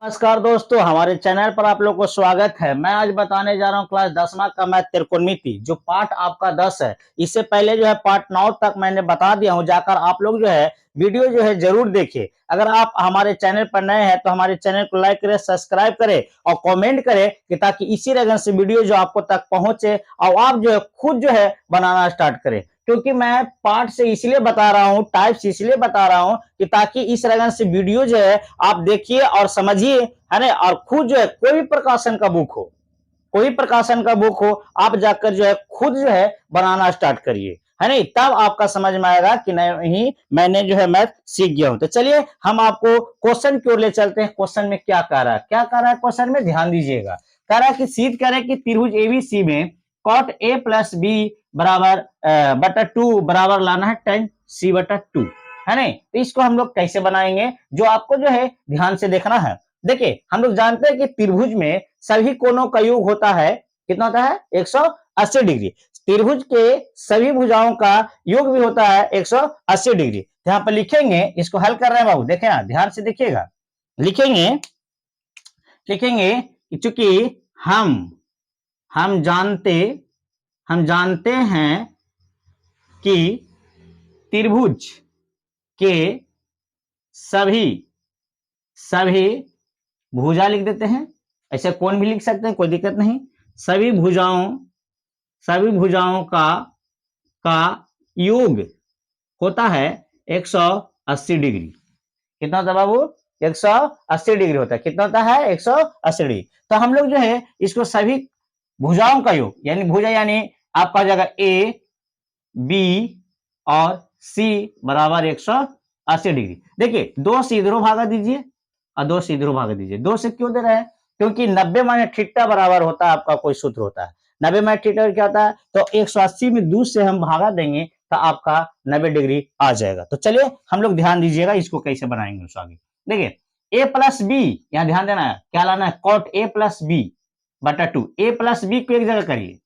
नमस्कार दोस्तों, हमारे चैनल पर आप लोग को स्वागत है। मैं आज बताने जा रहा हूँ क्लास 10वां का मैथ त्रिकोणमिति, जो पार्ट आपका 10 है। इससे पहले जो है पार्ट 9 तक मैंने बता दिया हूँ, जाकर आप लोग जो है वीडियो जो है जरूर देखिए। अगर आप हमारे चैनल पर नए हैं तो हमारे चैनल को लाइक करें, सब्सक्राइब करें और कमेंट करें कि ताकि इसी तरह से वीडियो जो आपको तक पहुंचे और आप जो है खुद जो है बनाना स्टार्ट करें। क्योंकि मैं पार्ट से इसलिए बता रहा हूँ, टाइप्स इसलिए बता रहा हूँ कि ताकि इस तरह से वीडियो जो है आप देखिए और समझिए, है ना। और खुद जो है कोई भी प्रकाशन का बुक हो, कोई प्रकाशन का बुक हो, आप जाकर जो है खुद जो है बनाना स्टार्ट करिए, है नहीं। तब आपका समझ में आएगा कि नहीं मैंने जो है मैथ सीख गया हूं। तो चलिए हम आपको क्वेश्चन की ओर ले चलते हैं। क्वेश्चन में क्या कह रहा है, क्या कह रहा है क्वेश्चन में, ध्यान दीजिएगा। कह रहा है कि सीध कह रहा है कि त्रिभुज एबीसी में कॉट ए प्लस बी बराबर बटा 2 बराबर लाना है tan c बटा 2, है नहीं। तो इसको हम लोग कैसे बनाएंगे, जो आपको जो है ध्यान से देखना है। देखिए हम लोग जानते हैं कि त्रिभुज में सभी कोणों का योग होता है, कितना होता है 180 डिग्री। त्रिभुज के सभी भुजाओं का योग भी होता है 180 डिग्री। यहाँ पर लिखेंगे, इसको हल कर रहे हैं बाबू, देखें ध्यान से देखिएगा। लिखेंगे लिखेंगे चूंकि हम जानते हैं कि त्रिभुज के सभी भुजा लिख देते हैं, ऐसे कोण भी लिख सकते हैं, कोई दिक्कत नहीं। सभी भुजाओं का योग होता है 180 डिग्री। कितना होता है बाबू, 180 डिग्री होता है। कितना होता है 180 डिग्री। तो हम लोग जो है इसको सभी भुजाओं का योग, यानी भुजा यानी आपका जगह ए बी और सी बराबर 180 डिग्री। देखिए 2 से इधरों भागा दीजिए और 2 से इधरों भागा दीजिए। 2 से क्यों दे रहे हैं, क्योंकि 90 माइनस थीटा बराबर होता है, आपका कोई सूत्र होता है 90 माइनस थीटा क्या होता है। तो 180 में 2 से हम भागा देंगे तो आपका 90 डिग्री आ जाएगा। तो चलिए हम लोग ध्यान दीजिएगा, इसको कैसे बनाएंगे उस आगे। देखिए ए प्लस बी, यहां ध्यान देना है, क्या लाना है, कॉट ए प्लस बी बटा 2। ए प्लस बी को एक जगह करिए,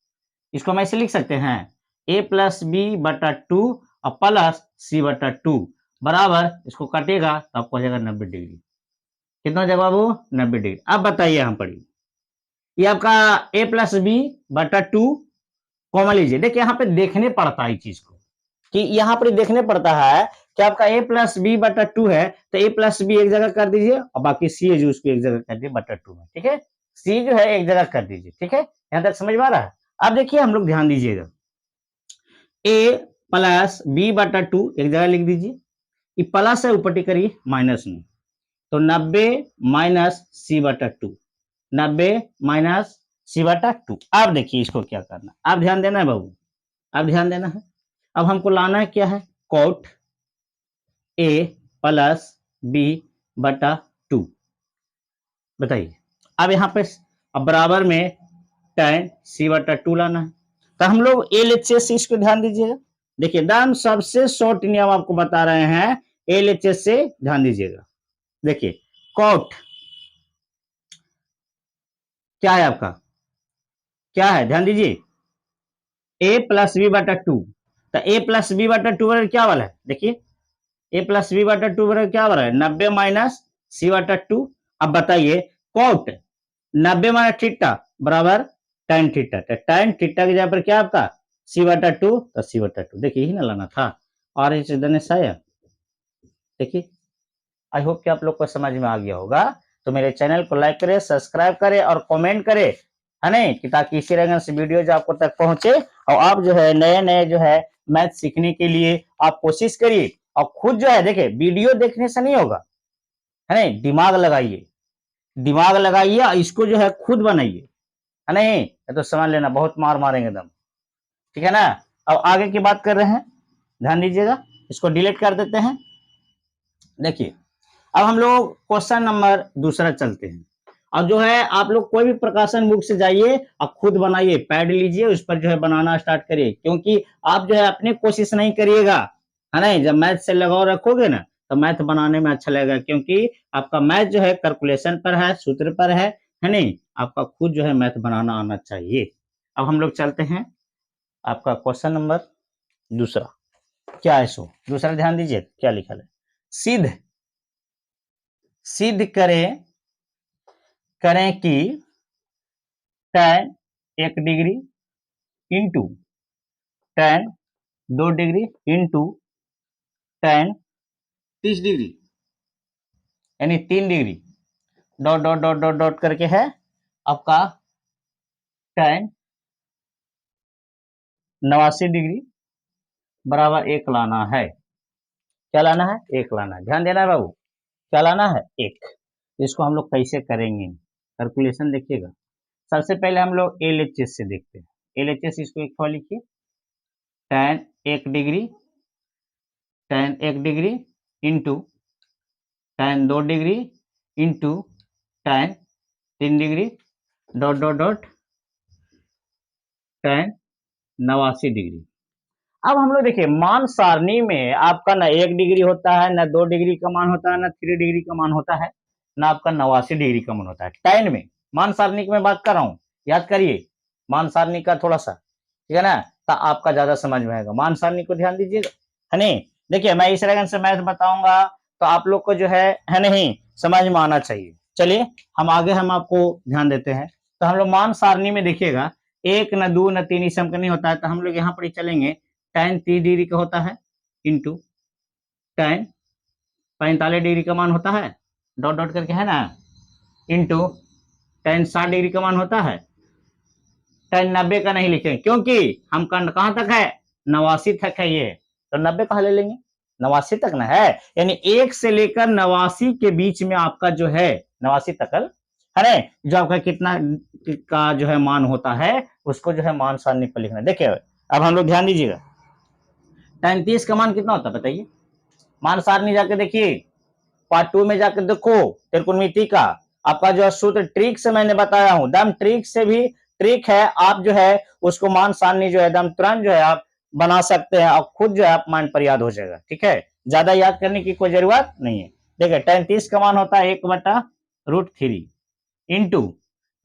इसको हम ऐसे लिख सकते हैं ए प्लस बी बटा 2 और प्लस सी बटा 2 बराबर, इसको कटेगा तो आपको हो जाएगा 90 डिग्री। कितना जवाब हो, 90 डिग्री। अब बताइए हम पढ़िए, ये आपका ए प्लस बी बटा 2 कॉमन लीजिए। देखिए यहाँ पे देखने पड़ता है इस चीज को, कि यहाँ पर देखने पड़ता है कि आपका ए प्लस बी बटा 2 है, तो ए प्लस बी एक जगह कर दीजिए और बाकी सी है जो उसको एक जगह कर दीजिए बटा 2 में, ठीक है। सी जो है एक जगह कर दीजिए, ठीक है। यहाँ तक समझ में आ रहा है। अब देखिए हम लोग ध्यान दीजिएगा, ए प्लस बी बटा 2 एक जगह लिख दीजिए, ये प्लस है ऊपर टिक करिए माइनस नहीं, तो 90 माइनस सी बटा 2, 90 माइनस सी बटा 2। अब देखिए इसको क्या करना, अब ध्यान देना है बाबू, अब ध्यान देना है। अब हमको लाना है क्या है, कॉट ए प्लस बी बटा 2। बताइए अब यहाँ पे अब बराबर में tan c बटा 2 लाना है। तो हम लोग LHS से इसको ध्यान दीजिएगा। देखिए एकदम सबसे शॉर्ट नियम आपको बता रहे हैं, LHS से ध्यान दीजिएगा। देखिए कॉट क्या है आपका, क्या है ध्यान दीजिए, a प्लस बी बटा 2। तो a प्लस बी बटा 2 बराबर क्या वाला है, देखिए a प्लस बी बटा 2 बराबर क्या बराबर है, 90 माइनस सी बटा 2। अब बताइए कॉट 90 माइनस थीटा बराबर tan थीटा, तो tan थीटा की जगह पर क्या आपका सी बटा 2, तो सी बटा 2। देखिए यही ना लाना था, और इस धनुष आया। देखिए आई होप कि आप लोग को समझ में आ गया होगा। तो मेरे चैनल को लाइक करें, सब्सक्राइब करें और कमेंट करें, है नहीं, कि ताकि इसी तरह से वीडियो जो आपको तक पहुंचे और आप जो है नए नए जो है मैथ सीखने के लिए आप कोशिश करिए। और खुद जो है देखिए वीडियो देखने से नहीं होगा, है नहीं, दिमाग लगाइए, दिमाग लगाइए और इसको जो है खुद बनाइए, है नहीं, तो समझ लेना बहुत मार मारेंगे दम, ठीक है ना। अब आगे की बात कर रहे हैं, ध्यान दीजिएगा, इसको डिलीट कर देते हैं। देखिए अब हम लोग क्वेश्चन नंबर दूसरा चलते हैं। और जो है आप लोग कोई भी प्रकाशन बुक से जाइए और खुद बनाइए, पैड लीजिए, उस पर जो है बनाना स्टार्ट करिए। क्योंकि आप जो है अपनी कोशिश नहीं करिएगा, है नहीं, जब मैथ से लगाव रखोगे ना तो मैथ बनाने में अच्छा लगेगा। क्योंकि आपका मैथ जो है कैलकुलेशन पर है, सूत्र पर है नहीं, आपका खुद जो है मैथ बनाना आना चाहिए। अब हम लोग चलते हैं आपका क्वेश्चन नंबर दूसरा, क्या है सो दूसरा, ध्यान दीजिए क्या लिखा है, सिद्ध करें करें कि tan 1 degree into tan 2 degree into tan 30 degree यानी 3 degree dot dot dot dot dot करके है आपका tan 89 डिग्री बराबर 1 लाना है। क्या लाना है? 1 लाना है। ध्यान देना है बाबू, क्या लाना है? 1। इसको हम लोग कैसे करेंगे कैलकुलेशन देखिएगा। सबसे पहले हम लोग LHS से देखते हैं। LHS इसको एक बार लिखिए, tan 1 degree into tan 2 degree into tan 3 degree dot dot dot tan 89 degree. अब हम लोग देखिए मान सारणी में आपका ना 1 डिग्री होता है, ना 2 डिग्री का मान होता है, ना 3 डिग्री का मान होता है, ना आपका 89 डिग्री का मान होता है। tan में मान सारणी की मैं बात कर रहा हूँ, याद करिए मान सारणी का थोड़ा सा, ठीक है ना, तो आपका ज्यादा समझ में आएगा। मान सारणी को ध्यान दीजिएगा, है नहीं। देखिए मैं इस तरह से मैथ बताऊंगा तो आप लोग को जो है नहीं, समझ में आना चाहिए। चलिए हम आगे हम आपको ध्यान देते हैं। तो हम लोग मान सारणी में देखिएगा 1 न 2 न 3 इस नहीं होता है, तो हम लोग यहाँ पर ही चलेंगे tan 30 डिग्री का होता है इंटू tan 45 डिग्री का मान होता है डॉट डॉट करके, है ना, इंटू tan 60 डिग्री का मान होता है। tan 90 का नहीं लिखेंगे क्योंकि हम कहां तक है? 89 तक है ये, तो 90 कहां ले लेंगे? 89 तक ना है, यानी 1 से लेकर 89 के बीच में आपका जो है 89 तक है ना, जो आपका कितना का जो है मान होता है उसको जो है मान सारणी पर लिखना। देखिए अब हम लोग ध्यान दीजिएगा, tan 30 का मान कितना होता है बताइए? मान सारणी जाके देखिए, पार्ट 2 में जाकर देखो त्रिकोणमिति का आपका जो सूत्र ट्रिक से मैंने बताया हूं, दम ट्रिक से भी ट्रिक है, आप जो है उसको मान सारणी जो है एकदम तुरंत जो है आप बना सकते हैं और खुद जो है आप मान पर याद हो जाएगा। ठीक है, ज्यादा याद करने की कोई जरूरत नहीं है। देखिए tan 30 का मान होता है 1/√3 इंटू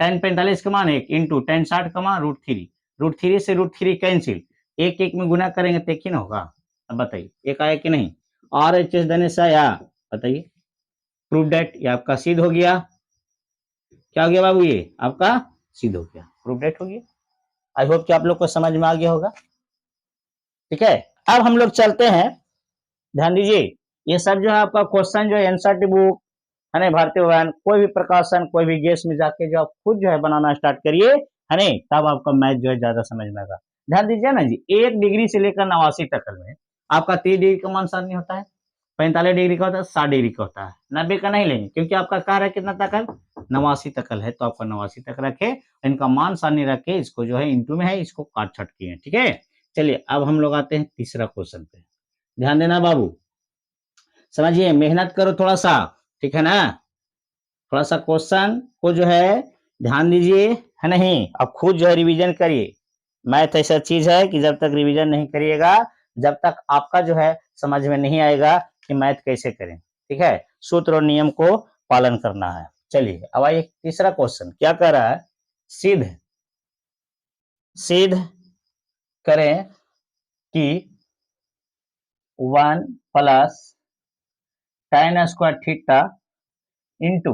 tan 45 का मान 1 इंटू tan 60 का मान √3। √3 से √3 कैंसिल, एक एक में गुना करेंगे तो एक ही ना होगा। अब बताइए एक आया कि नहीं? RHS देने से आया, बताइए प्रूव डेट, ये आपका सिद्ध हो गया। क्या हो गया बाबू? ये आपका सिद्ध हो गया, प्रूव डेट हो गया। आई होप कि आप लोग को समझ में आ गया होगा। ठीक है, अब हम लोग चलते हैं, ध्यान दीजिए ये सब जो है आपका क्वेश्चन जो है एनसीईआरटी बुक है ना, भारतीय विज्ञान कोई भी प्रकाशन कोई भी गेस में जाके जो आप खुद जो है बनाना स्टार्ट करिए, है नहीं, तब आपका मैथ जो है ज्यादा समझ में आएगा। ध्यान दीजिए ना जी, 1 डिग्री से लेकर 89 तक में आपका 30 डिग्री का मान सारणी होता है, 45 डिग्री का होता है, 60 डिग्री का होता है। 90 का नहीं लेंगे क्योंकि आपका कार्य कितना तकल? 89 तकल है, तो आपका 89 तक रखे, इनका मान सारणी रखे, इसको जो है इंटू में है, इसको काट छट किए। ठीक है, चलिए अब हम लोग आते हैं तीसरा क्वेश्चन पे। ध्यान देना बाबू, समझिए, मेहनत करो थोड़ा सा, ठीक है ना, थोड़ा सा क्वेश्चन को जो है ध्यान दीजिए, है नहीं, अब खुद जो है रिवीजन करिए। मैथ ऐसा चीज है कि जब तक रिवीजन नहीं करिएगा, जब तक आपका जो है समझ में नहीं आएगा कि मैथ कैसे करें। ठीक है, सूत्र और नियम को पालन करना है। चलिए अब आइए तीसरा क्वेश्चन क्या कह रहा है, सिद्ध सिद्ध करें कि 1 plus tan square theta into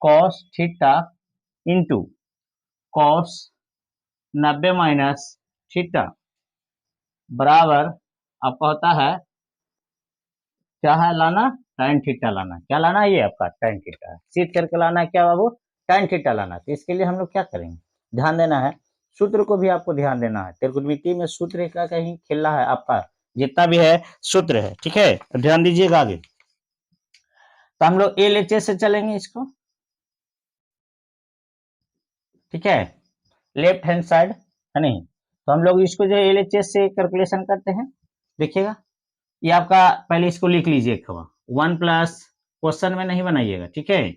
cos theta into cos 90 minus theta बराबर आपका होता है, क्या है लाना? tan थीटा लाना। क्या लाना है? ये आपका tan थीटा सिद्ध करके लाना है। क्या बाबू? tan थीटा लाना। तो इसके लिए हम लोग क्या करेंगे, ध्यान देना है, सूत्र को भी आपको ध्यान देना है। त्रिकोणमिति में सूत्र का कहीं खेलना है, आपका जितना भी है सूत्र है। ठीक है, तो ध्यान दीजिएगा आगे। तो हम लोग LHS से चलेंगे इसको, ठीक है, लेफ्ट हैंड साइड, है नहीं, तो हम लोग इसको जो LHS से कैलकुलेशन करते हैं। देखिएगा ये आपका, पहले इसको लिख लीजिए खबर 1 प्लस, क्वेश्चन में नहीं बनाइएगा, ठीक है,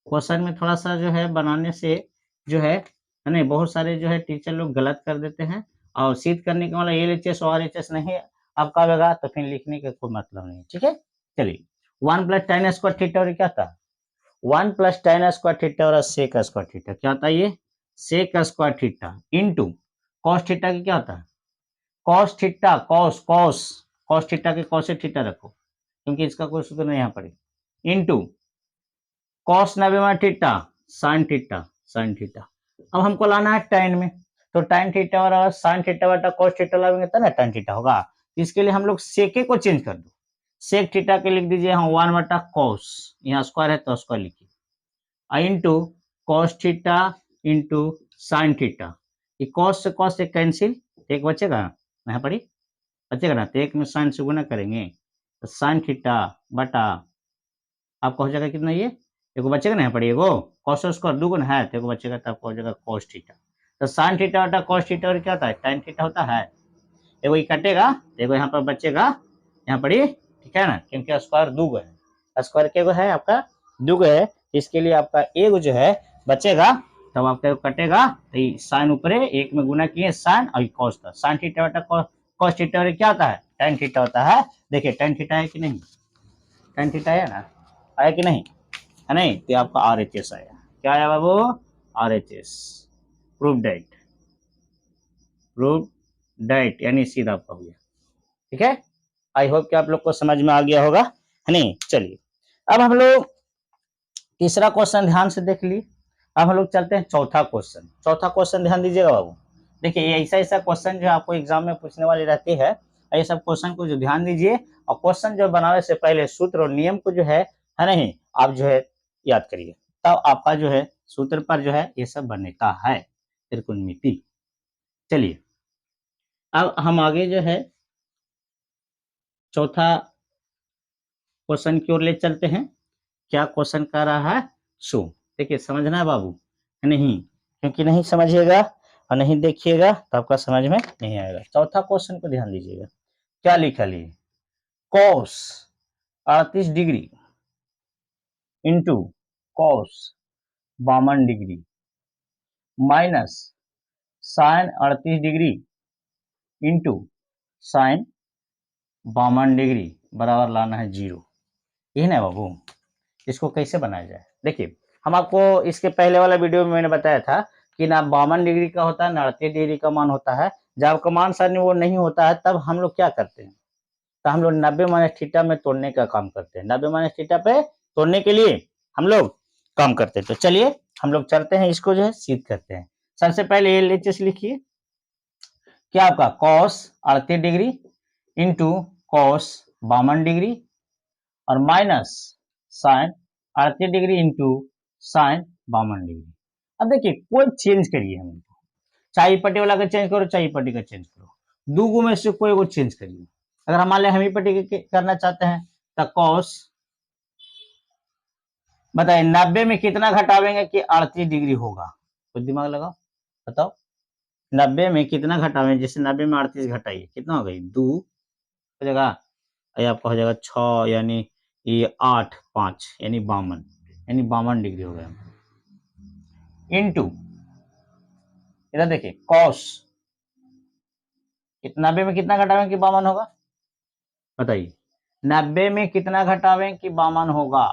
क्वेश्चन में थोड़ा सा जो है बनाने से जो है नहीं, बहुत सारे जो है टीचर लोग गलत कर देते हैं, और सिद्ध करने का मतलब LHS और RHS नहीं आपका होगा, तो फिर लिखने का कोई मतलब नहीं। ठीक है, चलिए 1 प्लस tan स्क्वायर थीटा और क्या था? 1 प्लस tan स्क्वायर थीटा और sec स्क्वायर थीटा, क्या होता है ये? sec square theta into cos theta की क्या होता है? cos थीटा, cos थीटा के cos से थीटा रखो क्योंकि इसका कोई सूत्र नहीं यहाँ पर, into cos 90 minus theta sine theta sine theta. अब हमको लाना है tan में, तो tan थीटा और साइन थीटा बटा कॉस थीटा लाएंगे तब ना tan थीटा होगा। इसके लिए हम लोग सेके को चेंज कर दो, सेक थीटा के लिख दीजिए यहाँ 1 बटा कॉस, यहाँ स्क्वायर है तो स्क्वायर लिखिए, into cos theta into sine theta. ये कॉस से कॉस से कैंसिल, एक बचेगा यहाँ पर ही बचेगा ना, तो एक में साइन से गुना करेंगे तो साइन थीटा बटा आपका हो जाएगा कितना, ये एगो बचेगा ना यहाँ पर, एगो कॉस स्क्वायर दुगुना है तो एगो बचेगा, तो आपको हो जाएगा कॉस थीटा। तो साइन थीटा बटा कॉस थीटा और क्या होता है tan थीटा होता है, एगो ये कटेगा एगो यहाँ पर बचेगा यहाँ पर ही, ठीक है ना, क्योंकि स्क्वायर दुगो है, स्क्वायर के है आपका दुगो है, इसके लिए आपका एगो जो है बचेगा, तब आपका कटेगा तो साइन ऊपर एक में गुना किए साइन और कॉस था, साइन थीटा बटा कॉस थीटा और क्या होता है tan थीटा होता है। देखिए tan थीटा है कि नहीं, tan थीटा है ना, आया कि नहीं, है नहीं, तो आपका RHS आया, क्या आया बाबू RHS, proved that, proved that यानी सीधा आपका हो गया, ठीक है। आई होप कि आप लोग को समझ में आ गया होगा, है नहीं। चलिए अब हम लोग तीसरा क्वेश्चन ध्यान से देख लिए, अब हम लोग चलते हैं चौथा क्वेश्चन। चौथा क्वेश्चन ध्यान दीजिएगा बाबू, देखिए ये ऐसा ऐसा क्वेश्चन जो आपको एग्जाम में पूछने वाली रहती है, ये सब क्वेश्चन को जो ध्यान दीजिए, और क्वेश्चन जो बनाने से पहले सूत्र और नियम को जो है नहीं, आप जो है याद करिए, तब आपका जो है सूत्र पर जो है ये सब बनता है त्रिकोणमिति। चलिए अब हम आगे जो है चौथा क्वेश्चन की ओर ले चलते हैं। क्या क्वेश्चन कर रहा है सो, देखिए समझना है बाबू, नहीं, क्योंकि नहीं समझिएगा और नहीं देखिएगा तो आपका समझ में नहीं आएगा। चौथा क्वेश्चन को ध्यान दीजिएगा, क्या लिखा लिए, cos 38 degree into cos 52 degree minus sine 38 degree into sine 52 degree बराबर लाना है 0। यही ना बाबू, इसको कैसे बनाया जाए, देखिए हम आपको इसके पहले वाला वीडियो में मैंने बताया था कि ना 52 डिग्री का होता है ना 38 डिग्री का मान होता है। जब आपका मान सारणी वो नहीं होता है तब हम लोग क्या करते हैं, तो हम लोग 90 माइनस थीटा में तोड़ने का काम करते हैं, 90 माइनस थीटा पे तोड़ने के लिए हम लोग काम करते हैं। तो चलिए हम लोग चलते हैं, इसको जो है सिद्ध करते हैं। सबसे पहले LHS लिखिए, क्या आपका cos 38 degree into cos 52 degree और minus sine 38 degree into sine 52 degree. अब देखिए कोई चेंज करिए, हम चाहे पट्टी वाला का चेंज करो चाहे पट्टी का चेंज करो, दो में से कोई को चेंज करिए। अगर हम मान लें हम ही पट्टी करना चाहते हैं तो कॉस, बताइए 90 में कितना घटावेंगे कि 38 डिग्री होगा, कुछ दिमाग लगाओ बताओ, 90 में कितना घटावेंगे, जैसे 90 में 38 घटाइए कितना हो गई 2 हो जाएगा, ये आपका हो जाएगा 6 यानी ये 8 5 यानी 52, यानी 52 डिग्री हो गया। इनटू इधर देखिए कॉस 90 में कितना घटावें कि 52 होगा, बताइए 90 में कितना घटावें कि 52 होगा,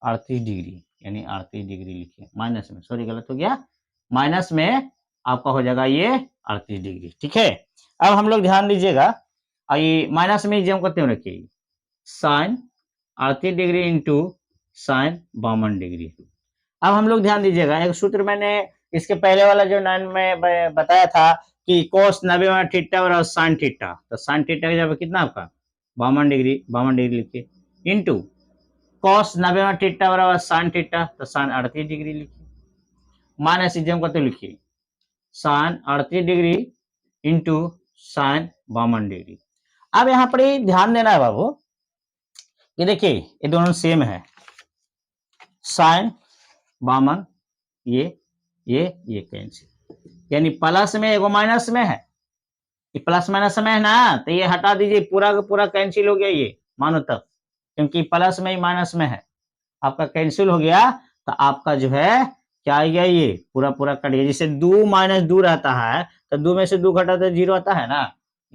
38 डिग्री, यानी 38 डिग्री लिखिए, माइनस में, सॉरी गलत हो गया, माइनस में आपका हो जाएगा ये 38 डिग्री, ठीक है। अब हम लोग ध्यान दीजिएगा, ये माइनस में जम करते हुए रखिए sine 38 degree into sine 52 degree. अब हम लोग ध्यान दीजिएगा, एक सूत्र मैंने इसके पहले वाला जो 9 में बताया था कि कोस 90 में थीटा और साइन थीटा, तो साइन थीटा का जब कितना आपका 52 डिग्री लिखिए इंटू कॉस 90 में थीटा बराबर साइन थीटा, तो साइन 38 डिग्री लिखिए, माइनस जम करते लिखिए sine 38 degree into sine 52 degree. अब यहाँ पर ही ध्यान देना है बाबू कि देखिए ये दोनों सेम है, साइन 52 ये कैंसिल, यानी प्लस में एगो माइनस में है, ये प्लस माइनस में है ना, तो ये हटा दीजिए, पूरा का पूरा कैंसिल हो गया, ये मानो तब, क्योंकि प्लस में ही माइनस में है, आपका कैंसिल हो गया, तो आपका जो है क्या आ गया, ये पूरा पूरा कट गया। जैसे 2 माइनस 2 रहता है तो 2 में से 2 घटाते तो 0 आता है ना,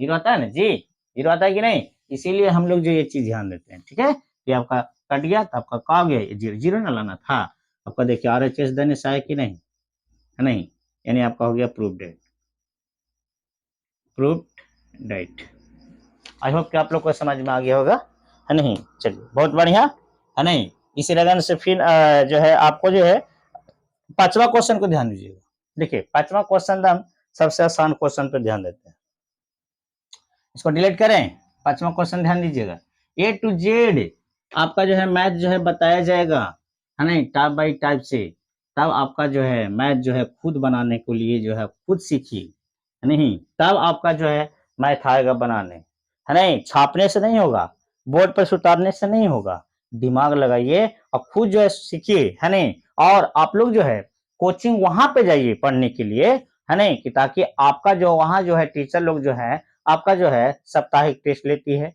0 आता है ना जी, 0 आता है कि नहीं, इसीलिए हम लोग जो ये चीज ध्यान देते हैं, ठीक है। ये आपका कट गया तो आपका कहा गया 0 0 ना लाना था आपका, देखिए RHS देने से आया कि नहीं, है नहीं, यानी आपका हो गया proved that, proved that. I hope कि आप लोग को समझ में आ गया होगा, है नहीं। चलिए बहुत बढ़िया, है नहीं, इसी लगन से फिर जो है आपको जो है पांचवा क्वेश्चन को ध्यान दीजिएगा। देखिए पांचवा क्वेश्चन हम सबसे आसान क्वेश्चन पर ध्यान देते हैं, इसको डिलीट करें। पांचवा क्वेश्चन ध्यान दीजिएगा, ए टू जेड आपका जो है मैथ जो है बताया जाएगा, है नहीं, टाइप बाई टाइप से। तब आपका जो है मैथ जो है खुद बनाने के लिए जो है खुद सीखिए, है नहीं, तब आपका जो है मैथ आएगा बनाने, है नहीं, छापने से नहीं होगा, बोर्ड पर उतारने से नहीं होगा। दिमाग लगाइए और खुद जो है सीखिए, है नहीं। और आप लोग जो है कोचिंग वहां पे जाइए पढ़ने के लिए, है नहीं, कि ताकि आपका जो वहां जो है टीचर लोग जो है आपका जो है साप्ताहिक टेस्ट लेती है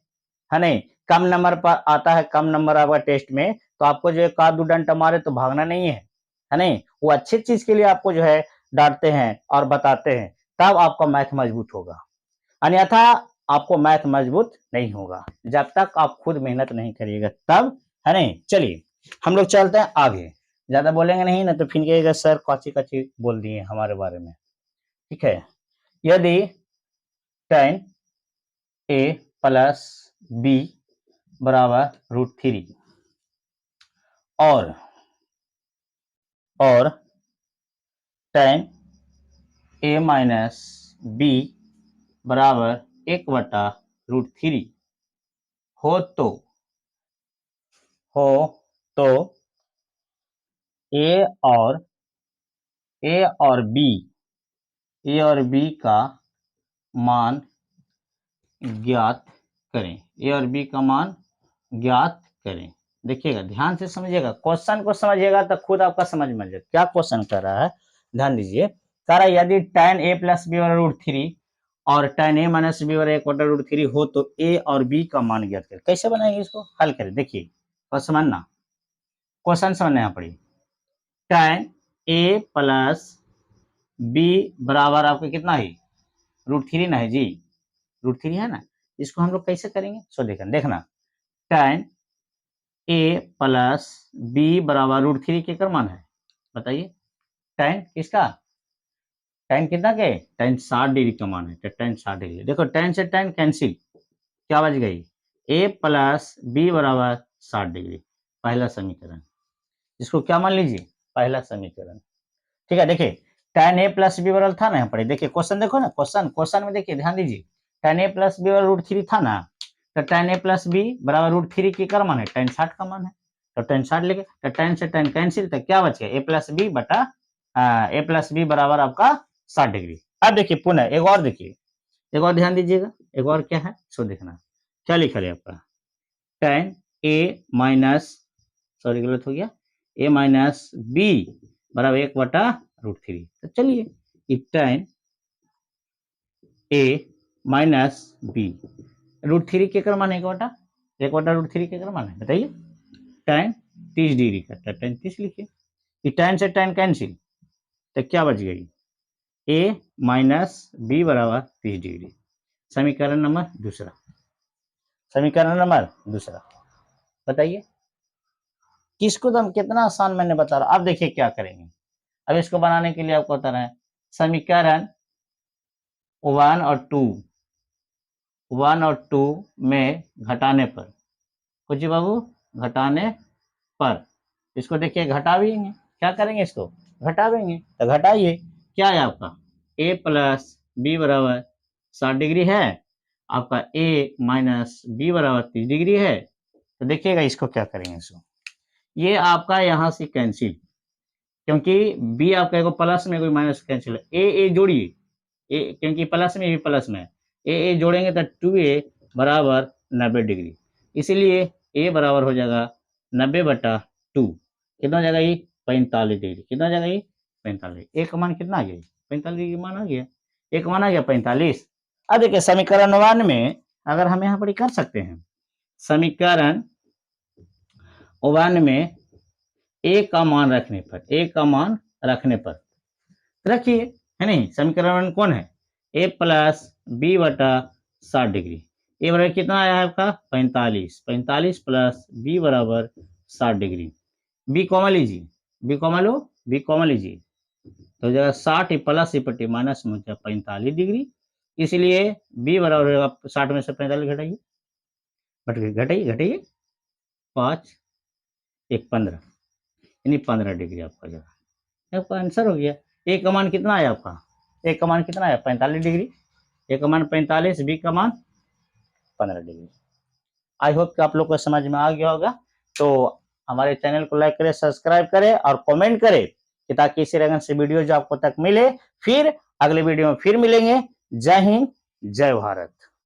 नहीं। कम नंबर पर आता है, कम नंबर आपका टेस्ट में, तो आपको जो है का दू डंडा मारे तो भागना नहीं है नहीं। वो अच्छी चीज के लिए आपको जो है डांटते हैं और बताते हैं, तब आपका मैथ मजबूत होगा, अन्यथा आपको मैथ मजबूत नहीं होगा जब तक आप खुद मेहनत नहीं करिएगा तब, है नहीं। चलिए हम लोग चलते हैं आगे, ज्यादा बोलेंगे नहीं ना तो फिर कहिएगा सर कच्ची कच्ची बोल दिए हमारे बारे में, ठीक है। यदि tan a प्लस b बराबर √3 और tan a माइनस b बराबर 1/√3 हो तो ए और बी का मान ज्ञात करें, ए और बी का मान ज्ञात करें। देखिएगा ध्यान से समझिएगा, क्वेश्चन को समझिएगा तो खुद आपका समझ में जाएगा क्या क्वेश्चन कर रहा है। ध्यान दीजिए, कह रहा है यदि tan a प्लस बी बराबर √3 और tan a माइनस बी बराबर 1/√3 हो तो a और b का मान ज्ञात करें। कैसे बनाएंगे इसको, हल करें। देखिए बस समझना, क्वेश्चन समझना यहाँ पड़ी। tan a प्लस b बराबर आपका कितना है, √3 ना है जी, √3 है ना। इसको हम लोग कैसे करेंगे, सो देखना tan a प्लस b बराबर √3 के मान है, बताइए tan किसका, tan कितना के, tan 60 डिग्री का मान है, तो tan 60 डिग्री। देखो tan से tan कैंसिल, क्या बच गई, a प्लस b बराबर 60 डिग्री, पहला समीकरण। इसको क्या मान लीजिए, पहला समीकरण, ठीक है। देखिए tan a प्लस b बराबर था ना, यहाँ पर देखिए क्वेश्चन देखो ना, क्वेश्चन में देखिए ध्यान दीजिए, tan a प्लस b बराबर √3 था ना, तो tan a प्लस b बराबर √3 की क्या मान है, tan 60 का मान है, तो tan 60 लेके, तो tan से tan कैंसिल, तो क्या बच गया, a प्लस बी बराबर आपका 60 डिग्री। अब देखिए पुनः एक और देखिए, एक और ध्यान दीजिएगा, एक और क्या है सो देखना, क्या लिखा है आपका, tan a माइनस, सॉरी गलत हो गया, a माइनस बी बराबर 1/√3। तो चलिए tan a माइनस बी √3 के कर मान 1/√3 के कर मान है, बताइए tan 30 डिग्री का, तो tan 30 लिखिए, tan से tan कैंसिल, तो क्या बच गई, a माइनस बी बराबर 30 डिग्री। समीकरण नंबर दूसरा, बताइए किसको तो हम कितना आसान मैंने बता रहा। अब देखिए क्या करेंगे, अब इसको बनाने के लिए आपको बताना है समीकरण 1 और 2 में घटाने पर, कुछ बाबू घटाने पर, इसको देखिए घटाएंगे, क्या करेंगे इसको घटाएंगे, तो घटाइए, क्या है आपका a प्लस बी बराबर 60 डिग्री है, आपका a माइनस बी बराबर 30 डिग्री है। तो देखिएगा इसको क्या करेंगे, इसको ये आपका यहाँ से कैंसिल, क्योंकि b आपका एगो प्लस में कोई माइनस कैंसिल है, ए जोड़िए, ए क्योंकि प्लस में भी प्लस में ए जोड़ेंगे तो 2a बराबर 90 डिग्री, इसीलिए a बराबर हो जाएगा 90/2, कितना हो जाएगा ये 45 डिग्री, कितना हो जाएगा ये 45, एक का मान कितना आ गया 45 डिग्री मान आ गया, एक मान आ गया 45। अब देखिए समीकरण 1 में अगर हम यहाँ पर कर सकते हैं, समीकरण 1 में a का मान रखने पर रखिए, है नहीं, समीकरण 1 कौन है, a प्लस बी बटा 60 डिग्री, ए बराबर कितना आया है आपका 45 प्लस बी बराबर 60 डिग्री, बी कॉमा लीजिए, बी कॉमा लीजिए, तो हो जाएगा 60 प्लस पट्टी माइनस में 45 डिग्री, इसलिए बी बराबर होगा 60 में से 45 घटाइए, घटाइए 5, एक 15, यानी 15 डिग्री आपका जगह, आपका आंसर हो गया। ए का मान कितना आया आपका, ए का मान कितना आया 45 डिग्री, ए का मान 45, बी का मान 15 डिग्री। आई होप कि आप लोग को समझ में आ गया होगा। तो हमारे चैनल को लाइक करें, सब्सक्राइब करें और कमेंट करें कि ताकि इसी तरह से वीडियो जो आपको तक मिले। फिर अगले वीडियो में फिर मिलेंगे। जय हिंद, जय भारत।